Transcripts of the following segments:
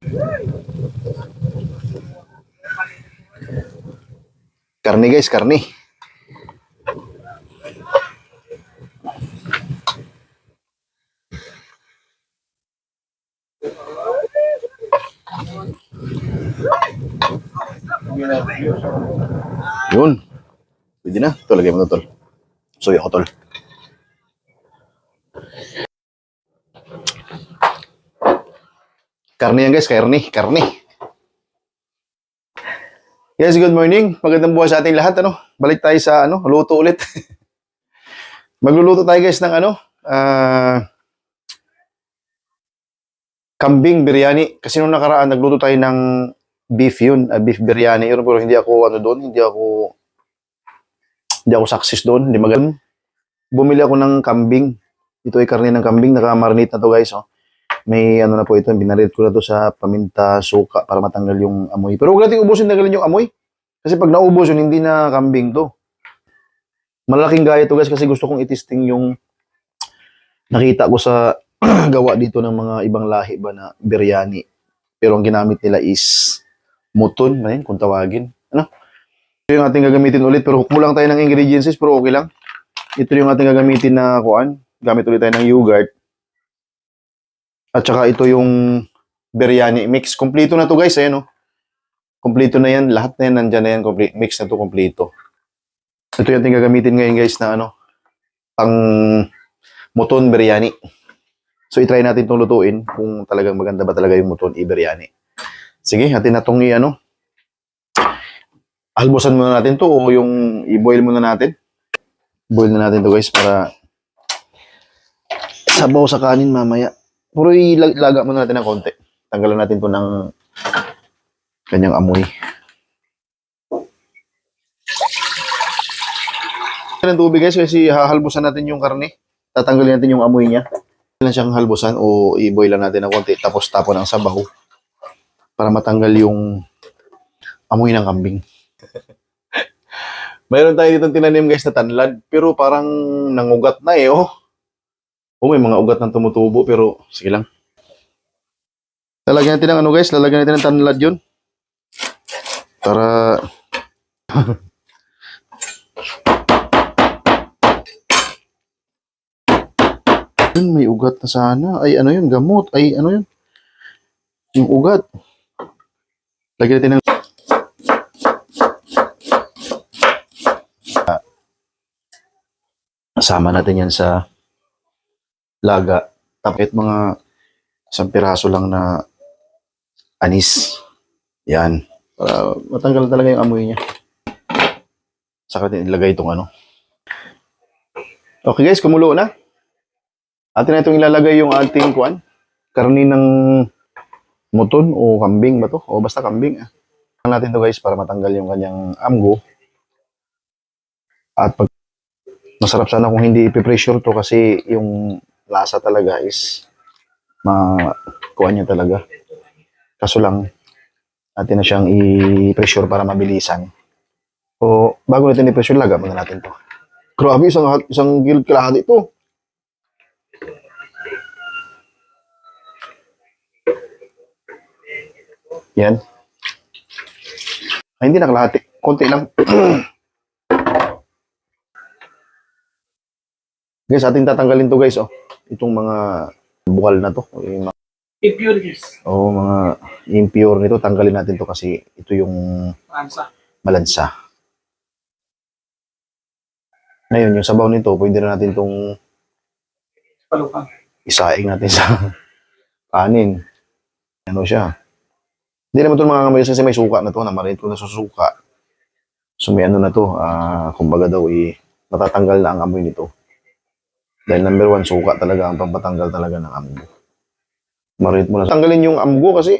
Karne guys, karne. Yun. Pwede na. Ito, lagay mo na tol. Suyo ko tol. Karne yan guys, karne. Karne. Yes, good morning. Magandang buhay sa ating lahat. Balik tayo sa luto ulit. Magluluto tayo guys ng kambing biryani. Kasi nung nakaraan, nagluto tayo ng beef yun. Beef biryani yun. Pero hindi ako doon. Hindi ako success doon. Hindi magaling. Bumili ako ng kambing. Ito ay karne ng kambing. Naka-marinate na to guys. Oh. May na po ito. Binarit ko na to sa paminta, suka para matanggal yung amoy. Pero huwag natin ubusin tanggalin yung amoy. Kasi pag naubos yun, hindi na kambing to. Malaking gaya to guys kasi gusto kong itesting yung nakita ko sa gawa dito ng mga ibang lahi ba na biryani. Pero ang ginamit nila is muton, man, kung tawagin. Ito yung ating gagamitin ulit pero kulang tayo ng ingredients pero okay lang. Ito yung ating gagamitin na kuan. Gamit ulit tayo ng yogurt. At saka ito yung biryani mix. Kompleto na to guys, ayan Kompleto na yan. Lahat na yan, nandyan na yan. Mix na to, kompleto. Ito yung ating gagamitin ngayon guys na pang muton biryani. So, itry natin itong lutuin kung talagang maganda ba talaga yung muton i-biryani. Sige, atin na itong almosan muna natin to o yung i-boil muna natin. Boil na natin to guys para sabaw sa kanin mamaya. Puro ilaga muna natin ng konti. Tanggalan natin to ng kanyang amoy. Ng tubig guys kasi hahalbusan natin yung karne. Tatanggalin natin yung amoy niya. Lang siyang halbusan o i-boil lang natin ng konti tapos tapon ng sabaw para matanggal yung amoy ng kambing. Mayroon tayo dito tinanim guys na tanlad pero parang nangugat na may mga ugat ng tumutubo pero sige lang. Lalagyan natin ng guys, lalagyan natin ng tanlad yun. Para may ugat na sana. Ay yun, gamot. Ay yun. Yung ugat. Lagyan natin ng sama natin yan sa laga. Tapos mga isang piraso lang na anis. Yan. Para matanggal talaga yung amoy niya. Saka natin ilagay itong Okay guys, kumulo na. Atin na itong ilalagay yung ating karni ng muton o kambing ba to? O basta kambing. Natin to guys para matanggal yung kanyang amgo. At pag masarap sana kung hindi ipipressure to kasi yung lasa talaga is makuha niya talaga. Kaso lang, natin na siyang i-pressure para mabilisan. O bago natin i-pressure, laga muna natin to. Grabe, isang gilid kalahati ito. Yan. Ay, hindi na kalahati. Konti lang. Guys, ating tatanggalin to guys. Itong mga bukal na to. Impurities. Mga impure nito. Tanggalin natin to kasi ito yung malansa. Ngayon, yung sabaw nito, pwede na natin itong isaing natin sa kanin. Siya. Hindi naman ito mga kamay kasi may suka na to. Namarinate ko na sa suka. So may na to. Kumbaga daw matatanggal na ang amoy nito. Dahil number 1, suka talaga ang pampatanggal talaga ng amgo. Marinate mo na. Tanggalin yung amgo kasi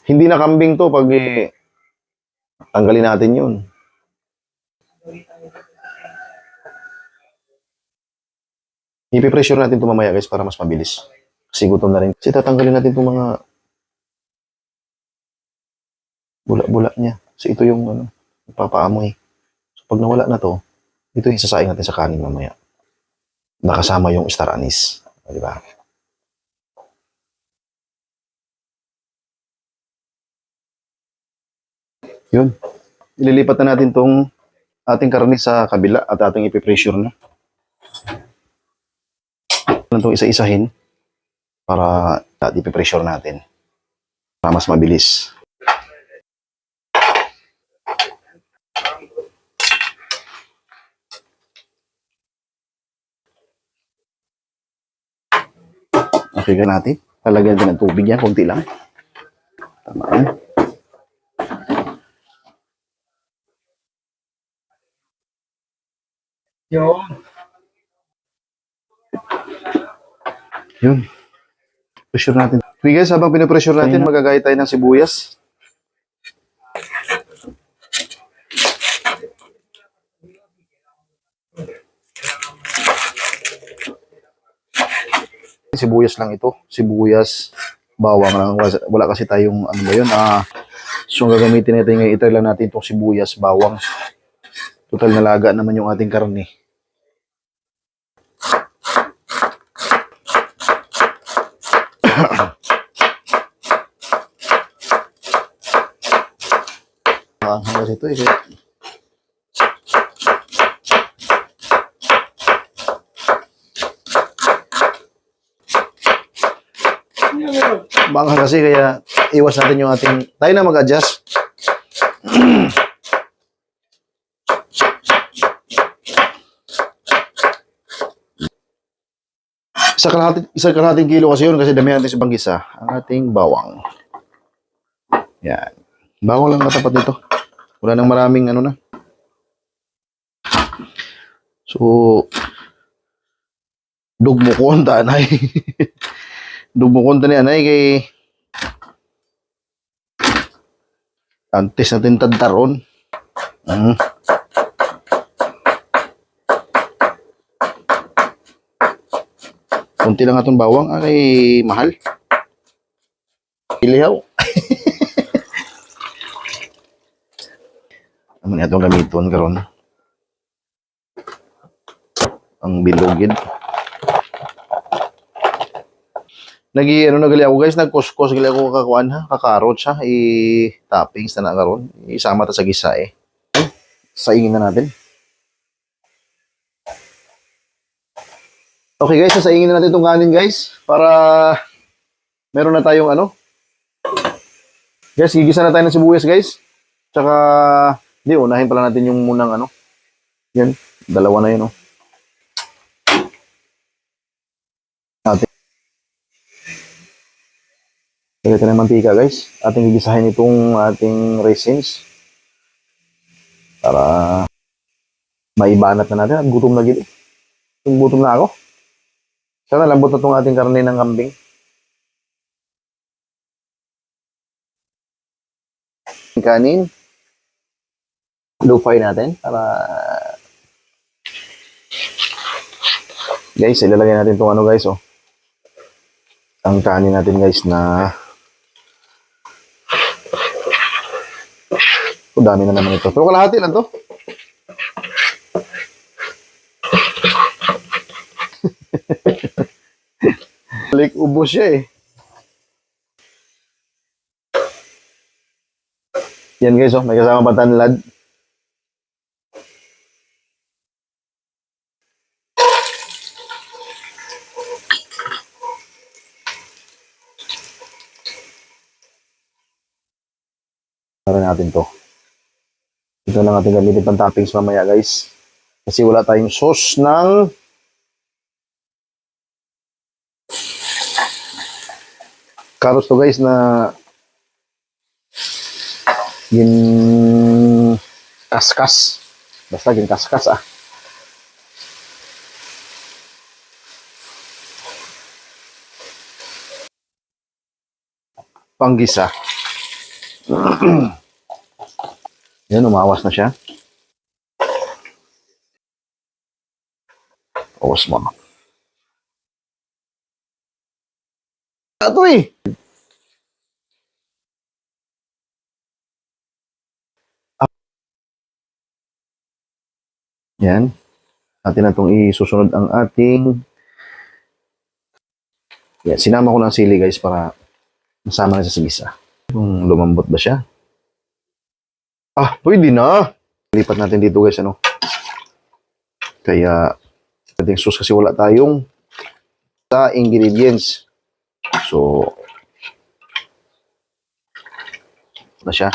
hindi na kambing to pag tanggalin natin yun. Ipipressure natin ito mamaya guys para mas mabilis. Kasi gutom na rin. Kasi tatanggalin natin itong mga bula-bula niya. Kasi ito yung papaamoy. So pag nawala na to, ito yung sasaing natin sa kanin mamaya. Nakasama yung star anise. Di ba? Yun. Ililipat na natin tong ating karne sa kabila at ating ipipressure na. Itong isa-isahin para at ipipressure natin para mas mabilis. Okay, ganyan natin. Lalagyan din ng tubig yan, konti lang. Tama yan. Yung Yun. Pressure natin. Okay guys, habang pinapressure natin, magagayat tayo ng sibuyas. Sibuyas lang ito. Sibuyas, bawang lang. Wala kasi tayong, ano ba yun, so ang gagamitin natin ngayon, itry lang natin itong sibuyas, bawang. Total nalaga naman yung ating karne. Hanggang ito eh. Baka kasi kaya iwas natin yung ating, tayo na mag-adjust. Isa kalahating kilo kasi yun kasi damihan natin sa banggisa ang ating bawang. Yan. Bawang lang katapat nito. Wala nang maraming ano na. So, dugmo ko ang tanay. Dugmo ko ang tanay anay kay antes natin tadtaron. Kunti lang atong bawang ay mahal. Ilihaw. Naman itong gamiton karon. Ang bilogid. Ano na gali ako guys, nagkuskos gali ako kakakuan ha, kakarot siya, i-toppings na karon, isama ta sa gisa eh. Saingin na natin. Okay guys, sasaingin na natin itong kanin guys, para meron na tayong ano. Guys, gigisa na tayo ng sibuyas guys. Tsaka, hindi, unahin pala natin yung munang ano. Yan, dalawa na yun oh. Lagyan tayo ng mantika guys. Ating gigisahin itong ating raisins. Para maibanat na natin at gutom na gili. Gutom na ako. Sana lambot na itong ating karne ng kambing. Kanin. Lupay natin para guys, ilalagay natin itong ano guys oh. Ang kanin natin guys na dami na naman ito. Pero kalahati lang to. Like ubos siya eh. Yan guys oh, may kasama pa tanlad. Tara natin to. Ito lang ating gamitin pang toppings mamaya guys. Kasi wala tayong sauce ng carrots to guys na gin kaskas. Basta gin kaskas ah. Panggisa. Yan, umawas na siya. Awas mo. Ito eh. Yan. Atin na itong isusunod ang ating. Yan, sinama ko ng sili guys para masama na siya sa gisa. Kung lumambot ba siya? Pwede na. Lipat natin dito guys, ano. Kaya, ating sauce kasi wala tayong sa ingredients. So, na siya.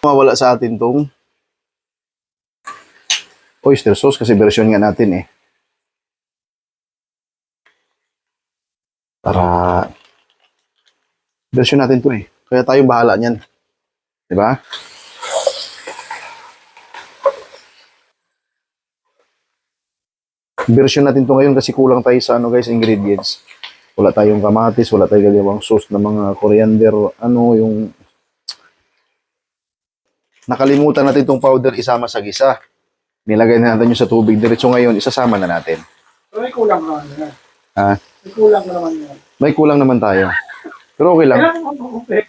Mawala sa atin tong oyster sauce kasi version nga natin eh. Para version natin to eh. Kaya tayong bahala niyan. 'Di ba? Version natin to ngayon kasi kulang tayo sa ano guys, ingredients. Wala tayong kamatis, wala tayong gagawang sauce na mga coriander, ano yung nakalimutan natin itong powder isama sa gisa. Nilagay na natin yung sa tubig diretso ngayon, isasama na natin. Pero may kulang naman yan. Ha? May kulang naman yan. May kulang naman tayo. Pero okay lang. Kailangan mo mag-compare.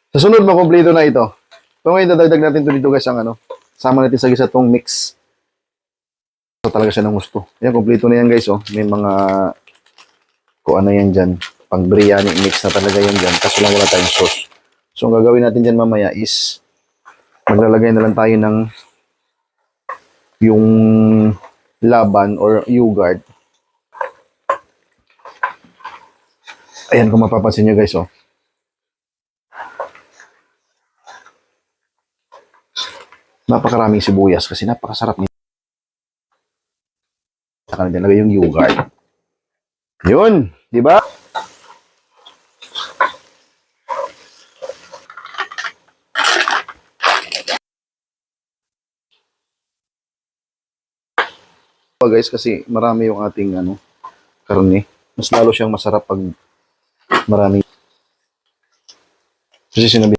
Sa sunod, makompleto na ito. So ngayon, dadagdag natin ito dito guys, ang ano. Sama natin sa gisa itong mix. So talaga siya ng gusto. Yan, kompleto na yan guys, oh. May mga, kung ano yan dyan, pang biryani mix na talaga yan dyan. Kaso lang wala tayong sauce. So ang gagawin natin dyan mamaya is, maglalagay na lang tayo ng yung laban or yogurt. Ayan, kung mapapansin nyo guys, oh. Napakaraming sibuyas kasi napakasarap nito. Saka na lagay yung yogurt. Yun, di ba? Guys, kasi marami yung ating ano, karne. Mas lalo siyang masarap pag marami. Kasi sinabi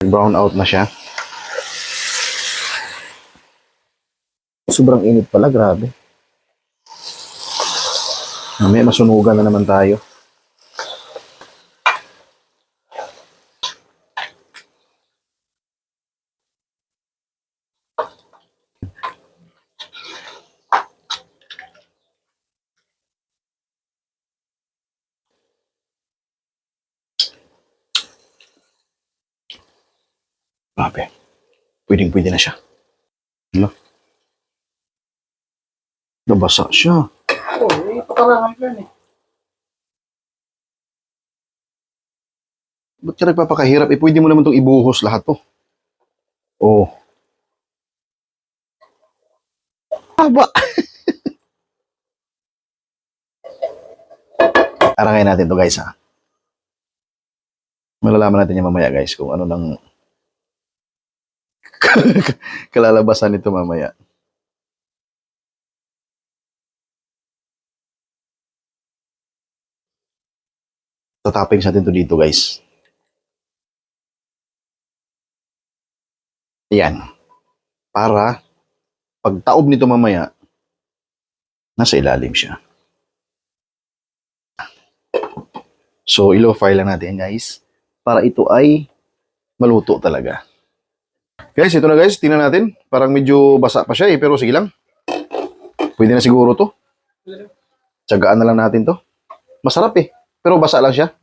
brown out na siya. Sobrang init pala, grabe. Mamaya masunugan na naman tayo. Grabe. Pwedeng-pwede na siya. Hala. Nabasa siya. Oo, pakarangan yan eh. Ba't ka nagpapakahirap? Pwede mo naman itong ibuhos lahat to. Oh. Haba. Arangay natin to guys, ha. Malalaman natin yan mamaya guys kung ano lang kalalabasan nito mamaya. Tatappings natin to dito guys. Yan. Para pag taob nito mamaya, nasa ilalim siya. So, ilo fry lang natin guys. Para ito ay maluto talaga. Guys, ito na guys. Tingnan natin. Parang medyo basa pa siya eh. Pero sige lang. Pwede na siguro to. Tsagaan na lang natin to. Masarap eh. Pero basa lang siya.